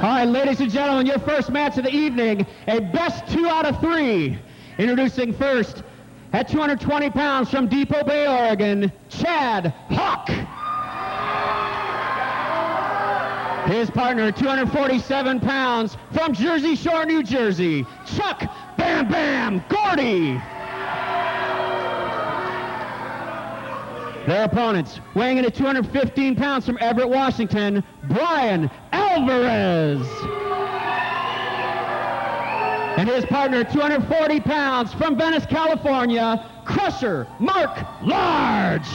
All right, ladies and gentlemen, your first match of the evening, a best 2 out of 3. Introducing first, at 220 pounds from Depot Bay, Oregon, Chad Hawke. His partner, 247 pounds from Jersey Shore, New Jersey, Chuck Bam Bam Gordy. Their opponents, weighing in at 215 pounds from Everett, Washington, Bryan Alvarez. And his partner, 240 pounds from Venice, California, Crusher Mark Large.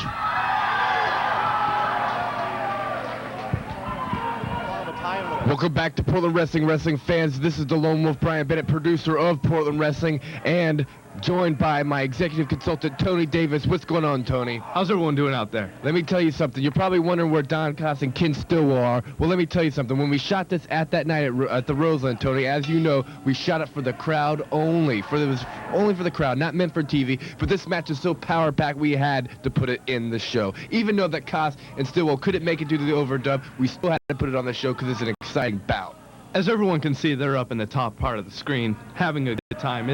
Welcome back to Portland Wrestling fans. This is the Lone Wolf, Brian Bennett, producer of Portland Wrestling, and joined by my executive consultant, Tony Davis. What's going on, Tony? How's everyone doing out there? Let me tell you something. You're probably wondering where Don Coss and Ken Stillwell are. Well, let me tell you something. When we shot this at that night at the Roseland, Tony, as you know, we shot it for the crowd only. It was only for the crowd, not meant for TV. But this match is so power-packed, we had to put it in the show. Even though that Coss and Stillwell couldn't make it due to the overdub, we still had to put it on the show because it's an exciting bout. As everyone can see, they're up in the top part of the screen having a good time.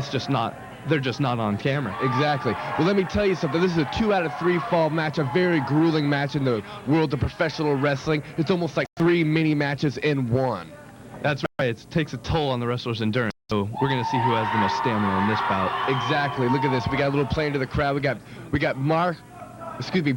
They're just not on camera. Exactly. Well, let me tell you something. This is a 2 out of 3 fall match, a very grueling match in the world of professional wrestling. It's almost like 3 mini matches in one. That's right. It takes a toll on the wrestler's endurance. So we're going to see who has the most stamina in this bout. Exactly. Look at this. We got a little play into the crowd. We got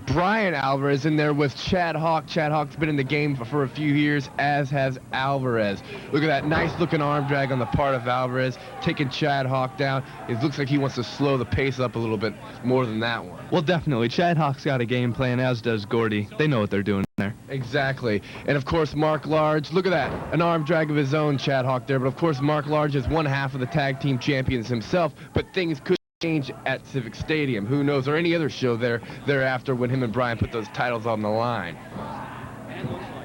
Bryan Alvarez in there with Chad Hawke. Chad Hawke's been in the game for a few years, as has Alvarez. Look at that nice looking arm drag on the part of Alvarez, taking Chad Hawke down. It looks like he wants to slow the pace up a little bit more than that one. Well, definitely. Chad Hawke's got a game plan, as does Gordy. They know what they're doing there. Exactly. And of course, Mark Large. Look at that. An arm drag of his own, Chad Hawke there. But of course, Mark Large is one half of the tag team champions himself, but things could change at Civic Stadium, who knows, or any other show thereafter when him and Brian put those titles on the line.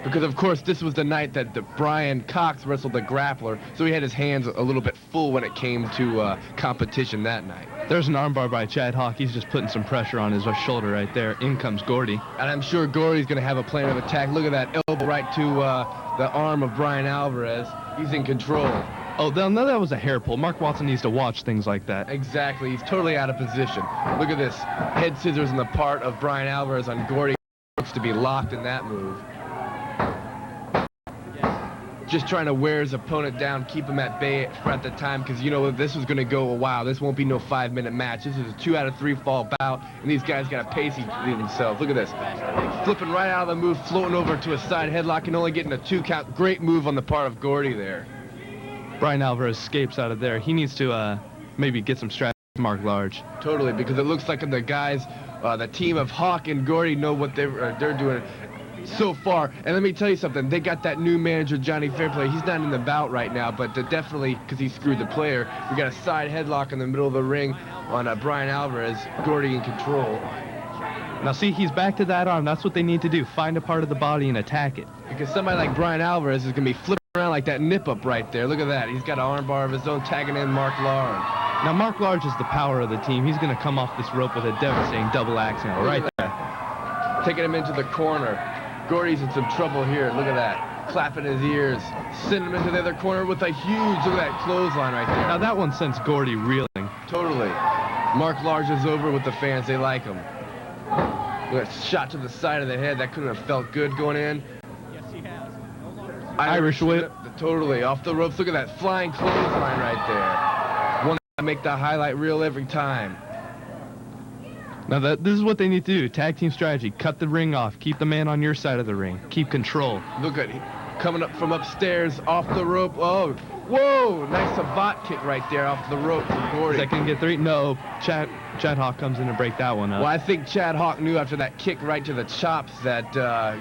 Because of course this was the night that Brian Cox wrestled the Grappler, so he had his hands a little bit full when it came to competition that night. There's an armbar by Chad Hawke. He's just putting some pressure on his shoulder right there. In comes Gordy. And I'm sure Gordy's going to have a plan of attack. Look at that elbow right to the arm of Bryan Alvarez. He's in control. Oh, no, that was a hair pull. Mark Watson needs to watch things like that. Exactly. He's totally out of position. Look at this. Head scissors in the part of Bryan Alvarez on Gordy. Looks to be locked in that move. Just trying to wear his opponent down, keep him at bay at the time, because you know this was going to go a while. This won't be no 5-minute match. This is a 2 out of 3 fall bout, and these guys got to pace themselves. Look at this. Flipping right out of the move, floating over to a side headlock, and only getting a 2 count. Great move on the part of Gordy there. Bryan Alvarez escapes out of there. He needs to maybe get some strategy with Mark Large. Totally, because it looks like the guys, the team of Hawke and Gordy know what they're doing so far. And let me tell you something. They got that new manager, Johnny Fairplay. He's not in the bout right now, but definitely, because he screwed the player, we got a side headlock in the middle of the ring on Bryan Alvarez. Gordy in control. Now see, he's back to that arm. That's what they need to do. Find a part of the body and attack it. Because somebody like Bryan Alvarez is going to be flipping around like that nip up right there. Look at that. He's got an arm bar of his own, tagging in Mark Large. Now Mark Large is the power of the team. He's going to come off this rope with a devastating double axe handle right there. Taking him into the corner. Gordy's in some trouble here. Look at that. Clapping his ears. Sending him into the other corner with a huge, look at that clothesline right there. Now that one sends Gordy reeling. Totally. Mark Large is over with the fans. They like him. Look at that shot to the side of the head. That couldn't have felt good going in. Irish whip. Totally. Off the ropes. Look at that flying clothesline right there. One that make the highlight reel every time. Now this is what they need to do. Tag team strategy. Cut the ring off. Keep the man on your side of the ring. Keep control. Look at him. Coming up from upstairs, off the rope. Oh, whoa. Nice savate kick right there off the rope from Gordy. Second get 3. No. Chad Hawke comes in to break that one up. Well, I think Chad Hawke knew after that kick right to the chops that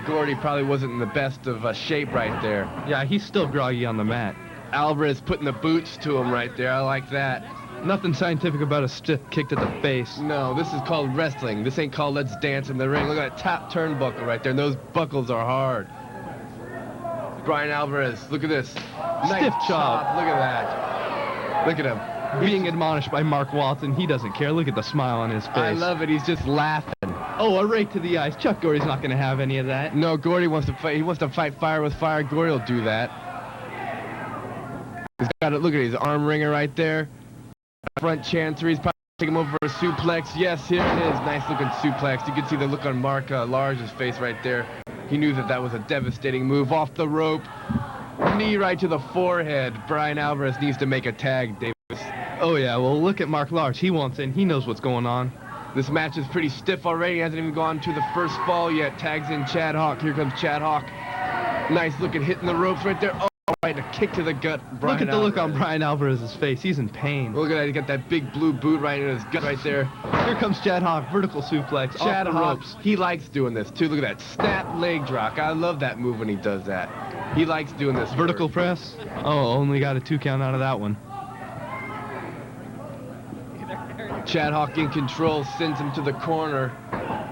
Gordy probably wasn't in the best of shape right there. Yeah, he's still groggy on the mat. Alvarez putting the boots to him right there. I like that. Nothing scientific about a stiff kick to the face. No, this is called wrestling. This ain't called let's dance in the ring. Look at that top turnbuckle right there. And those buckles are hard. Bryan Alvarez, look at this. Nice Stiff chop. Look at that. Look at him. Being admonished by Mark Watson, he doesn't care. Look at the smile on his face. I love it. He's just laughing. Oh, a rake to the eyes. Chuck Gordy's not going to have any of that. No, Gordy wants to fight. He wants to fight fire with fire. Gordy will do that. He's got it. Look at his arm wringer right there. Front chancery. He's probably taking him over for a suplex. Yes, here it is. Nice looking suplex. You can see the look on Mark Large's face right there. He knew that that was a devastating move. Off the rope. Knee right to the forehead. Bryan Alvarez needs to make a tag, Davis. Oh, yeah. Well, look at Mark Large. He wants in. He knows what's going on. This match is pretty stiff already. He hasn't even gone to the first fall yet. Tags in Chad Hawke. Here comes Chad Hawke. Nice looking hitting the ropes right there. Oh, right, a kick to the gut. Look at the look on Bryan Alvarez's face. He's in pain. Look at that. He got that big blue boot right in his gut right there. Here comes Chad Hawke. Vertical suplex. Chad off the Hawke, ropes. he likes doing this too. Look at that snap leg drop. I love that move when he does that. He likes doing this. Vertical press. Oh, only got a 2 count out of that one. Chad Hawke in control, sends him to the corner.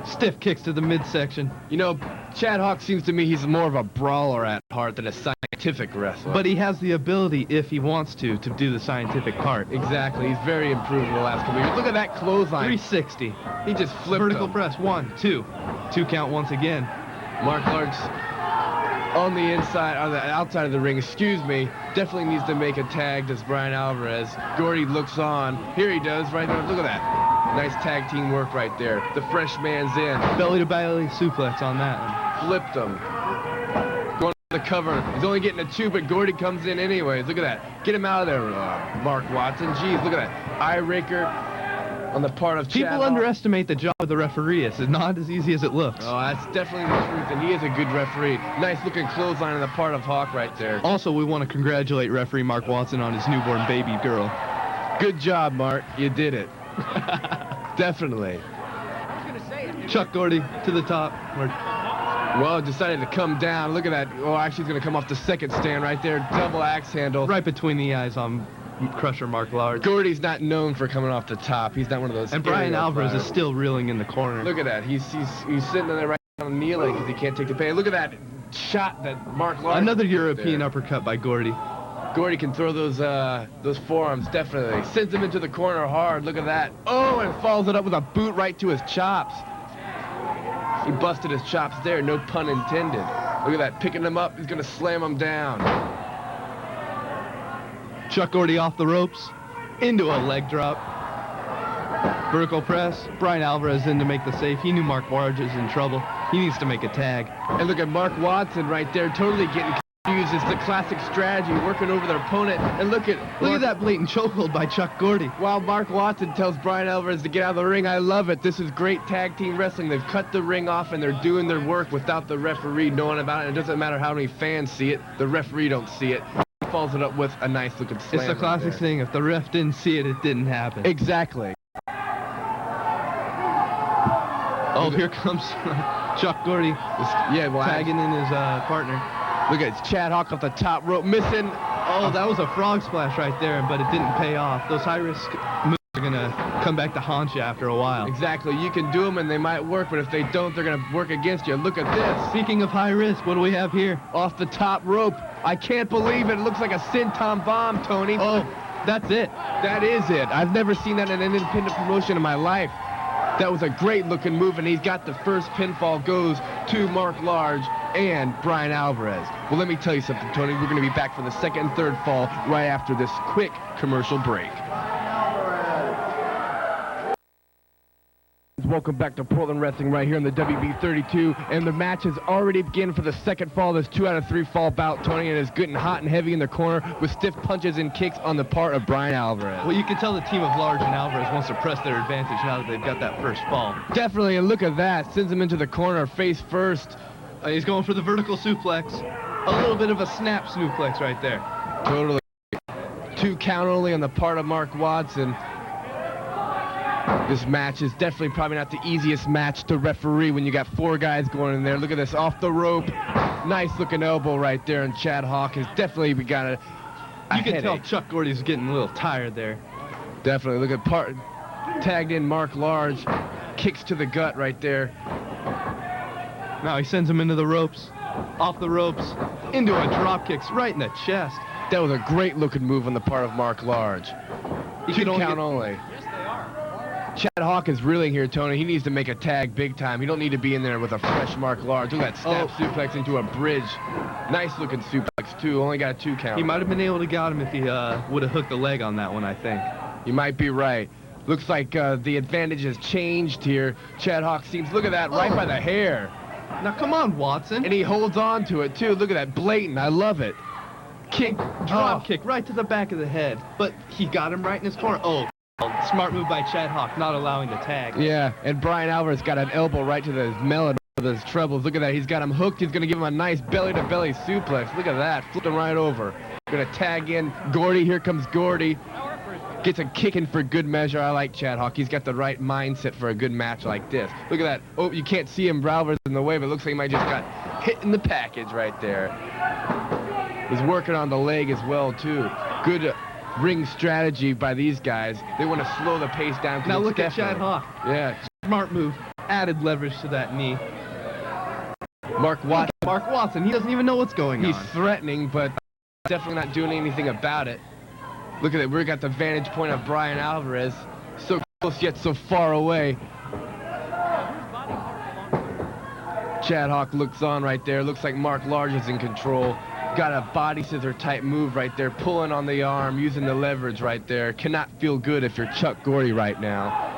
Stiff kicks to the midsection. You know, Chad Hawke seems to me he's more of a brawler at heart than a scientific wrestler. But he has the ability, if he wants to do the scientific part. Exactly. He's very improved in the last couple of years. Look at that clothesline. 360. He just flipped Vertical him. press. 1, 2. 2 count once again. Mark Large on the inside, on the outside of the ring, excuse me, definitely needs to make a tag, does Bryan Alvarez. Gordy looks on. Here he does, right there. Look at that. Nice tag team work right there. The fresh man's in. Belly to belly suplex on that one. Flipped him. Going to the cover. He's only getting a 2, but Gordy comes in anyways. Look at that. Get him out of there, Mark Watson. Jeez, look at that. Eye raker on the part of Chad People Hawke. underestimate the job of the referee. It's not as easy as it looks. Oh, that's definitely the truth, and he is a good referee. Nice looking clothesline on the part of Hawke right there. Also, we want to congratulate referee Mark Watson on his newborn baby girl. Good job, Mark. You did it. Definitely. Chuck Gordy to the top. Well, decided to come down. Look at that. Oh, actually, he's going to come off the second stand right there. Double axe handle. Right between the eyes on Crusher Mark Large. Gordy's not known for coming off the top. He's not one of those. And Bryan Alvarez is stereotypes. still reeling in the corner. Look at that. He's sitting there right now kneeling because he can't take the pain. Look at that shot that Mark Large. Another did European there. uppercut by Gordy. Gordy can throw those forearms, definitely. Sends him into the corner hard. Look at that. Oh, and follows it up with a boot right to his chops. He busted his chops there, no pun intended. Look at that, picking him up. He's going to slam him down. Chuck Gordy off the ropes. Into a leg drop. Vertical press. Bryan Alvarez in to make the save. He knew Mark Large is in trouble. He needs to make a tag. And look at Mark Watson right there, totally getting confused. It's the classic strategy, working over their opponent. And look at that blatant chokehold by Chuck Gordy. While Mark Watson tells Bryan Alvarez to get out of the ring, I love it. This is great tag team wrestling. They've cut the ring off and they're doing their work without the referee knowing about it. It doesn't matter how many fans see it. The referee don't see it. He follows it up with a nice looking slam. It's the classic thing. If the ref didn't see it, it didn't happen. Exactly. Oh, here comes Chuck Gordy tagging in his partner. Look at Chad Hawke off the top rope, missing. Oh, that was a frog splash right there, but it didn't pay off. Those high-risk moves are going to come back to haunt you after a while. Exactly. You can do them and they might work, but if they don't, they're going to work against you. Look at this. Speaking of high risk, what do we have here? Off the top rope. I can't believe it. It looks like a Senton bomb, Tony. Oh, that's it. That is it. I've never seen that in an independent promotion in my life. That was a great looking move, and he's got the first pinfall goes to Mark Large and Bryan Alvarez. Well, let me tell you something, Tony. We're going to be back for the second and third fall right after this quick commercial break. Welcome back to Portland Wrestling right here on the WB32, and the match has already begun for the second fall. This 2 out of 3 fall bout, Tony, and it's getting hot and heavy in the corner with stiff punches and kicks on the part of Bryan Alvarez. Well, you can tell the team of Large and Alvarez wants to press their advantage now that they've got that first fall. Definitely, and look at that. Sends him into the corner, face first. He's going for the vertical suplex. A little bit of a snap suplex right there. Totally. 2 count only on the part of Mark Watson. This match is definitely probably not the easiest match to referee when you got 4 guys going in there. Look at this, off the rope. Nice looking elbow right there, and Chad Hawke has definitely got a You can tell headache. Chuck Gordy's getting a little tired there. Definitely. Look at tagged in Mark Large. Kicks to the gut right there. Now he sends him into the ropes. Off the ropes. Into a drop kicks right in the chest. That was a great looking move on the part of Mark Large. He 2 can count only. Chad Hawke is reeling here, Tony. He needs to make a tag big time. He don't need to be in there with a fresh Mark Large. Look at that snap suplex into a bridge. Nice looking suplex suplex, too. Only got a 2 count. He might have been able to got him if he would have hooked the leg on that one, I think. You might be right. Looks like the advantage has changed here. Chad Hawke seems, look at that, right by the hair. Now, come on, Watson. And he holds on to it, too. Look at that, blatant. I love it. Kick, Drop kick right to the back of the head. But he got him right in his corner. Oh, smart move by Chad Hawke, not allowing the tag. Yeah, and Bryan Alvarez got an elbow right to the melon of his trebles. Look at that. He's got him hooked. He's going to give him a nice belly-to-belly suplex. Look at that. Flipped him right over. Going to tag in Gordy. Here comes Gordy. Gets a kick in for good measure. I like Chad Hawke. He's got the right mindset for a good match like this. Look at that. Oh, you can't see him. Alvarez in the way, but it looks like he might just got hit in the package right there. He's working on the leg as well, too. Good ring strategy by these guys. They want to slow the pace down. Now look at Chad Hawke. Yeah. Smart move. Added leverage to that knee. Mark Watson, he doesn't even know what's going on. He's threatening, but definitely not doing anything about it. Look at it. We've got the vantage point of Bryan Alvarez. So close yet so far away. Chad Hawke looks on right there. Looks like Mark Large is in control. Got a body scissor type move right there. Pulling on the arm, using the leverage right there. Cannot feel good if you're Chuck Gordy right now.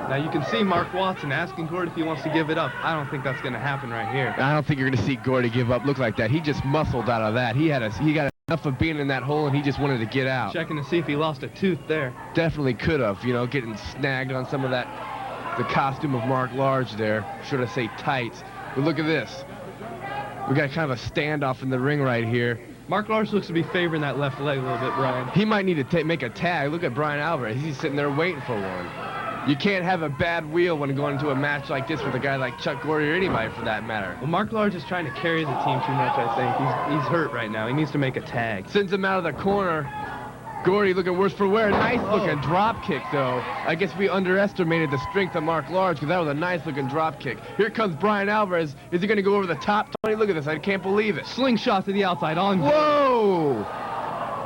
Now you can see Mark Watson asking Gordy if he wants to give it up. I don't think that's going to happen right here. I don't think you're going to see Gordy give up. Look like that. He just muscled out of that. He got enough of being in that hole, and he just wanted to get out. Checking to see if he lost a tooth there. Definitely could have, you know, getting snagged on some of that, the costume of Mark Large there. Should I say tights? But look at this. We got kind of a standoff in the ring right here. Mark Large looks to be favoring that left leg a little bit, Brian. He might need to make a tag. Look at Bryan Alvarez. He's sitting there waiting for one. You can't have a bad wheel when going into a match like this with a guy like Chuck Gordy or anybody for that matter. Well, Mark Large is trying to carry the team too much, I think. He's hurt right now. He needs to make a tag. Sends him out of the corner. Gordy looking worse for wear. Nice looking drop kick, though. I guess we underestimated the strength of Mark Large because that was a nice looking drop kick. Here comes Bryan Alvarez. Is he going to go over the top, Tony? Look at this. I can't believe it. Slingshot to the outside on. Whoa!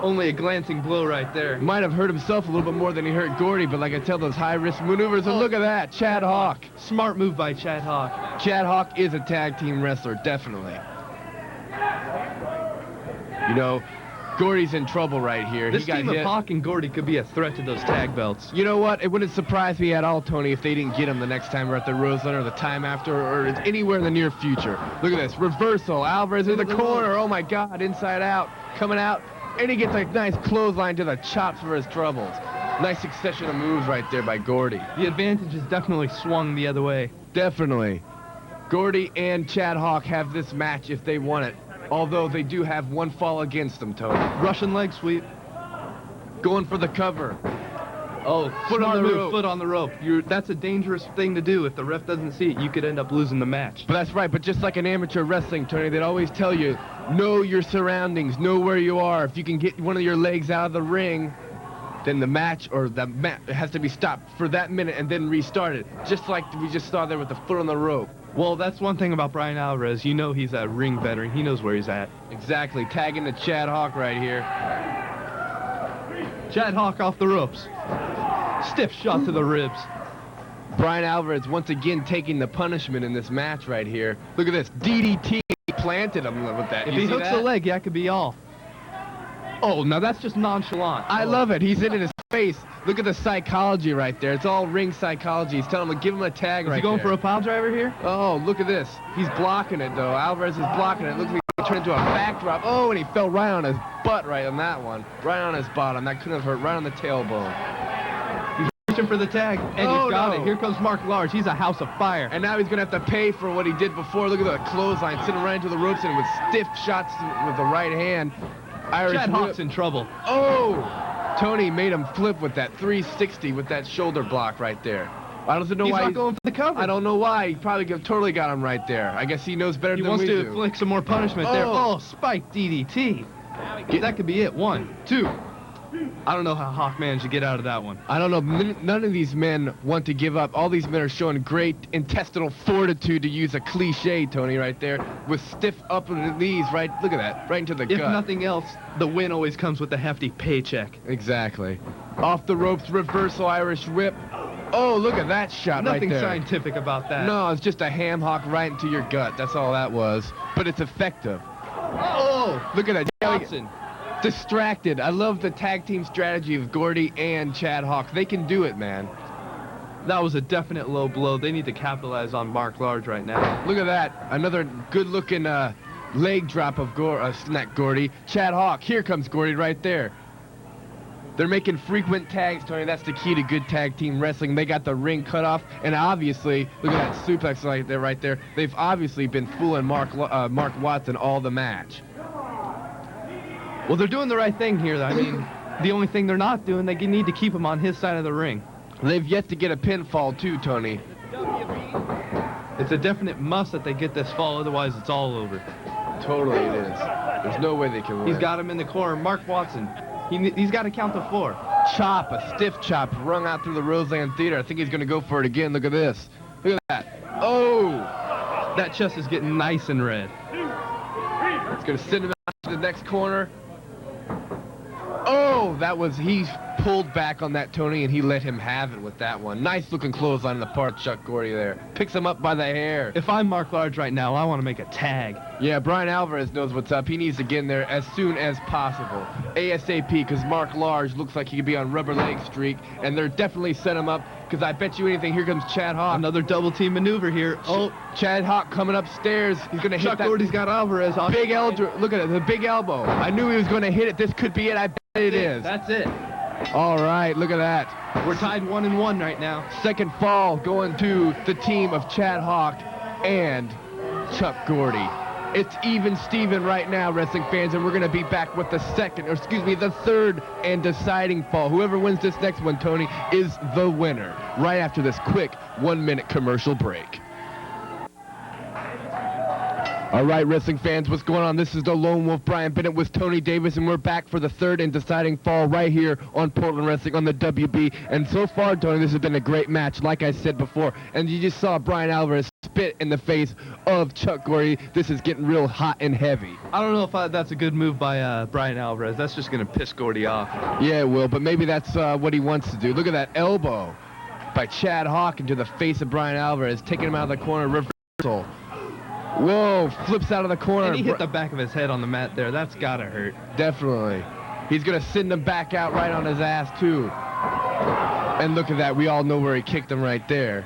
Only a glancing blow right there. Might have hurt himself a little bit more than he hurt Gordy, but like I tell, those high-risk maneuvers, and look at that, Chad Hawke. Smart move by Chad Hawke. Chad Hawke is a tag team wrestler, definitely. You know, Gordy's in trouble right here. This he got team hit. of Hawke and Gordy could be a threat to those tag belts. You know what? It wouldn't surprise me at all, Tony, if they didn't get him the next time we're at the Roseland or the time after or anywhere in the near future. Look at this. Reversal. Alvarez in the corner. Oh, my God. Inside out. Coming out. And he gets a nice clothesline to the chops for his troubles. Nice succession of moves right there by Gordy. The advantage is definitely swung the other way. Definitely. Gordy and Chad Hawke have this match if they want it. Although they do have one fall against them, Tony. Russian leg sweep. Going for the cover. Oh, foot on the rope. Foot on the rope. That's a dangerous thing to do. If the ref doesn't see it, you could end up losing the match. But that's right. But just like in amateur wrestling, Tony, they'd always tell you, know your surroundings, know where you are. If you can get one of your legs out of the ring, then the match has to be stopped for that minute and then restarted. Just like we just saw there with the foot on the rope. Well, that's one thing about Bryan Alvarez. You know he's a ring veteran. He knows where he's at. Exactly. Tagging to Chad Hawke right here. Chad Hawke off the ropes. Stiff shot to the ribs. Bryan Alvarez once again taking the punishment in this match right here. Look at this. DDT. He planted him with that. If he hooks the leg, that could be all. Oh, now that's just nonchalant. I love it. He's in his face. Look at the psychology right there. It's all ring psychology. He's telling him to give him a tag right there. Is he going for a pile driver here? Oh, look at this. He's blocking it, though. Alvarez is blocking it. Looks like he turned into a backdrop. Oh, and he fell right on his butt right on that one. Right on his bottom. That couldn't have hurt. Right on the tailbone. He's reaching for the tag, and he's got it. Here comes Mark Large. He's a house of fire. And now he's going to have to pay for what he did before. Look at the clothesline. Sitting right into the ropes and with stiff shots with the right hand. Chad Hawke's in trouble. Oh! Tony made him flip with that 360 with that shoulder block right there. I don't know why he's not going for the cover. I don't know why. He probably totally got him right there. I guess he knows better than we do. He wants to inflict some more punishment there. Oh, spike DDT. That could be it. 1, 2. I don't know how Hawke managed to get out of that one. I don't know. None of these men want to give up. All these men are showing great intestinal fortitude, to use a cliche, Tony, right there, with stiff upper knees, right? Look at that. Right into the gut. If nothing else, the win always comes with a hefty paycheck. Exactly. Off the ropes, reversal Irish whip. Oh, look at that shot right there. Nothing scientific about that. No, it's just a ham hock right into your gut. That's all that was. But it's effective. Oh, Look at that. Watson. Distracted. I love the tag team strategy of Gordy and Chad Hawke. They can do it, man. That was a definite low blow. They need to capitalize on Mark Large right now. Look at that. Another good-looking leg drop of Gordy. Chad Hawke. Here comes Gordy right there. They're making frequent tags, Tony. That's the key to good tag team wrestling. They got the ring cut off, and obviously, look at that suplex right there. They've obviously been fooling Mark Watson all the match. Well, they're doing the right thing here. I mean, the only thing they're not doing, they need to keep him on his side of the ring. They've yet to get a pinfall, too, Tony. It's a definite must that they get this fall, otherwise it's all over. Totally it is. There's no way they can win. He's got him in the corner. Mark Watson. He's got to count to 4. Chop, a stiff chop, rung out through the Roseland Theater. I think he's going to go for it again. Look at this. Look at that. Oh! That chest is getting nice and red. It's going to send him out to the next corner. Oh, he pulled back on that, Tony, and he let him have it with that one. Nice looking clothesline on the part of Chuck Gordy there. Picks him up by the hair. If I'm Mark Large right now, I want to make a tag. Yeah, Bryan Alvarez knows what's up. He needs to get in there as soon as possible. ASAP, because Mark Large looks like he could be on rubber leg streak, and they're definitely set him up, because I bet you anything, here comes Chad Hawke. Another double team maneuver here. Oh, Chad Hawke coming upstairs. He's going to hit Chuck that. Gordy's got Alvarez off. Big elbow. Look at it, the big elbow. I knew he was going to hit it. This could be it. I bet it is. That's it. All right, look at that. We're tied 1-1 right now. Second fall going to the team of Chad Hawke and Chuck Gordy. It's even Steven right now, wrestling fans, and we're going to be back with the third and deciding fall. Whoever wins this next one, Tony, is the winner. Right after this quick 1-minute commercial break. All right, wrestling fans, what's going on? This is the Lone Wolf, Brian Bennett with Tony Davis, and we're back for the third and deciding fall right here on Portland Wrestling on the WB. And so far, Tony, this has been a great match, like I said before. And you just saw Bryan Alvarez spit in the face of Chuck Gordy. This is getting real hot and heavy. I don't know if that's a good move by Bryan Alvarez. That's just going to piss Gordy off. Yeah, it will, but maybe that's what he wants to do. Look at that elbow by Chad Hawke into the face of Bryan Alvarez, taking him out of the corner, reversal. Whoa, flips out of the corner. And he hit the back of his head on the mat there. That's got to hurt. Definitely. He's going to send him back out right on his ass, too. And look at that. We all know where he kicked him right there.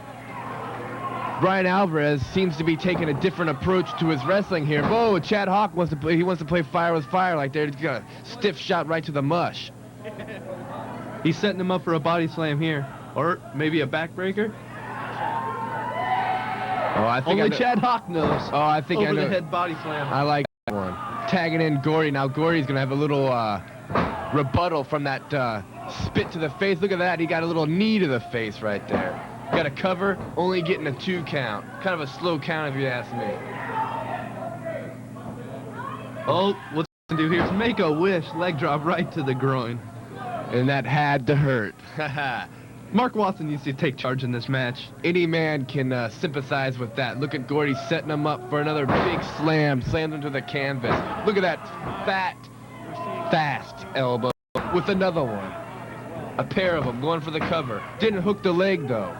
Bryan Alvarez seems to be taking a different approach to his wrestling here. Whoa, Chad Hawke wants to play fire with fire like there. He's got a stiff shot right to the mush. He's setting him up for a body slam here. Or maybe a backbreaker. Oh, I think only Chad Hawke knows. Oh, I think I know. Over the head body slam. I like that one. Tagging in Gordy. Now Gordy's going to have a little rebuttal from that spit to the face. Look at that. He got a little knee to the face right there. Got a cover, only getting a 2 count. Kind of a slow count if you ask me. Oh, what's he going to do here is make a wish. Leg drop right to the groin. And that had to hurt. Mark Watson needs to take charge in this match. Any man can sympathize with that. Look at Gordy setting him up for another big slam. Slammed him to the canvas. Look at that fast elbow with another one. A pair of them going for the cover. Didn't hook the leg, though.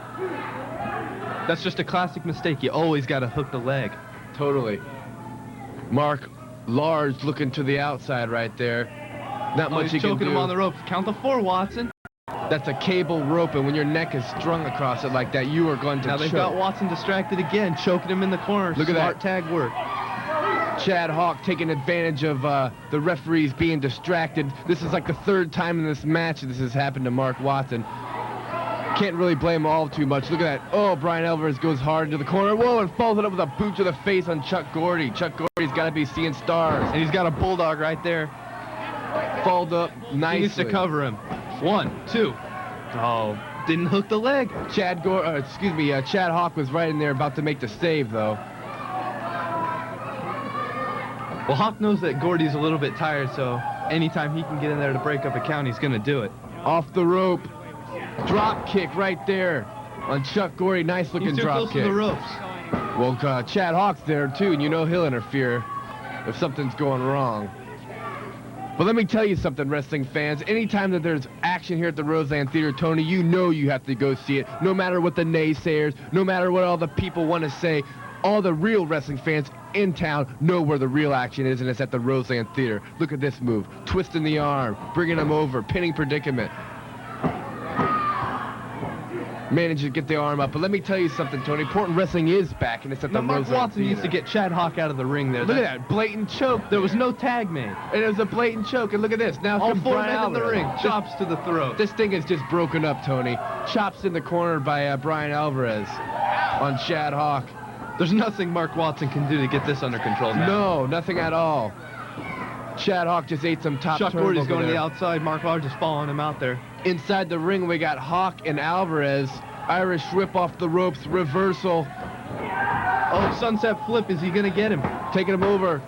That's just a classic mistake. You always got to hook the leg. Totally. Mark Large looking to the outside right there. Not much he can do. Choking him on the ropes. Count to 4, Watson. That's a cable rope, and when your neck is strung across it like that, you are going to Now they've got Watson distracted again, choking him in the corner. Look at that. Smart tag work. Chad Hawke taking advantage of the referees being distracted. This is like the 3rd time in this match this has happened to Mark Watson. Can't really blame him all too much. Look at that. Oh, Bryan Alvarez goes hard into the corner. Whoa, and follows it up with a boot to the face on Chuck Gordy. Chuck Gordy's got to be seeing stars. And he's got a bulldog right there. Followed up nicely. He needs to cover him. 1, 2. Oh, didn't hook the leg. Chad Hawke was right in there about to make the save, though. Well, Hawke knows that Gordy's a little bit tired, so anytime he can get in there to break up a count, he's going to do it. Off the rope. Drop kick right there on Chuck Gordy. Nice looking drop kick. He's too close to the ropes. Well, Chad Hawke's there, too, and you know he'll interfere if something's going wrong. But let me tell you something, wrestling fans. Anytime that there's action here at the Roseland Theater, Tony, you know you have to go see it. No matter what the naysayers, no matter what all the people want to say, All the real wrestling fans in town know where the real action is, and it's at the Roseland Theater. Look at this move. Twisting the arm, bringing him over, pinning predicament. Manages to get the arm up. But let me tell you something, Tony. Important wrestling is back, and it's at the Mark Roseland Watson Theater. needs to get Chad Hawke out of the ring there. Look at that. Blatant choke. There was no tag made. And it was a blatant choke. And look at this. Now All comes four Bryan men in the Alvarez. ring. Chops to the throat. This thing is just broken up, Tony. Chops in the corner by Bryan Alvarez on Chad Hawke. There's nothing Mark Watson can do to get this under control now. No, nothing at all. Chad Hawke just ate some top Chuck turn Gordy's over going to there. the outside. Mark Large is following him out there. Inside the ring, we got Hawke and Alvarez. Irish whip off the ropes, reversal. Oh, sunset flip. Is he going to get him? Taking him over.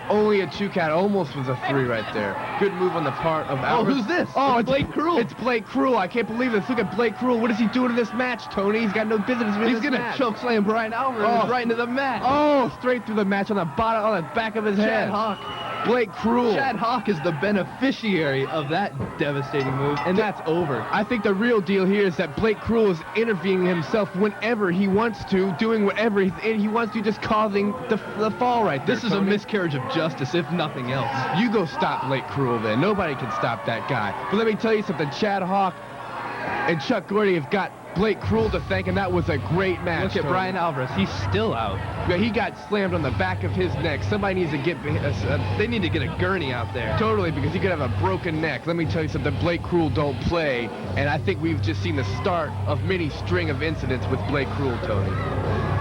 Only a 2 count. Almost was a 3 right there. Good move on the part of Alvarez. who's this? Oh, It's Blake Cruel. It's Blake Cruel. I can't believe this. Look at Blake Cruel. What is he doing in this match, Tony? He's got no business in He's this going to match. choke slam Bryan Alvarez right into the mat. Oh, straight through the match on the bottom, on the back of his head. Chad Hawke. Blake Cruel. Chad Hawke is the beneficiary of that devastating move, and that's over. I think the real deal here is that Blake Cruel is intervening himself whenever he wants to, doing whatever he wants to, just causing the fall right there. This is a Tony. miscarriage of justice, if nothing else. You go stop Blake Cruel then. Nobody can stop that guy. But let me tell you something. Chad Hawke and Chuck Gordy have got Blake Cruel to thank, and that was a great match. Look at Tony. Bryan Alvarez. He's still out. Yeah, he got slammed on the back of his neck. Somebody needs to get... They need to get a gurney out there. Totally, because he could have a broken neck. Let me tell you something. Blake Cruel don't play, and I think we've just seen the start of many string of incidents with Blake Cruel, Tony.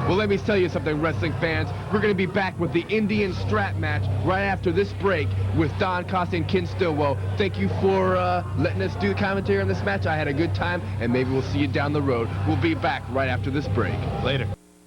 Well, let me tell you something, wrestling fans. We're going to be back with the Indian strap match right after this break with Don Costa and Ken Stillwell. Thank you for letting us do the commentary on this match. I had a good time, and maybe we'll see you down the road. We'll be back right after this break. Later.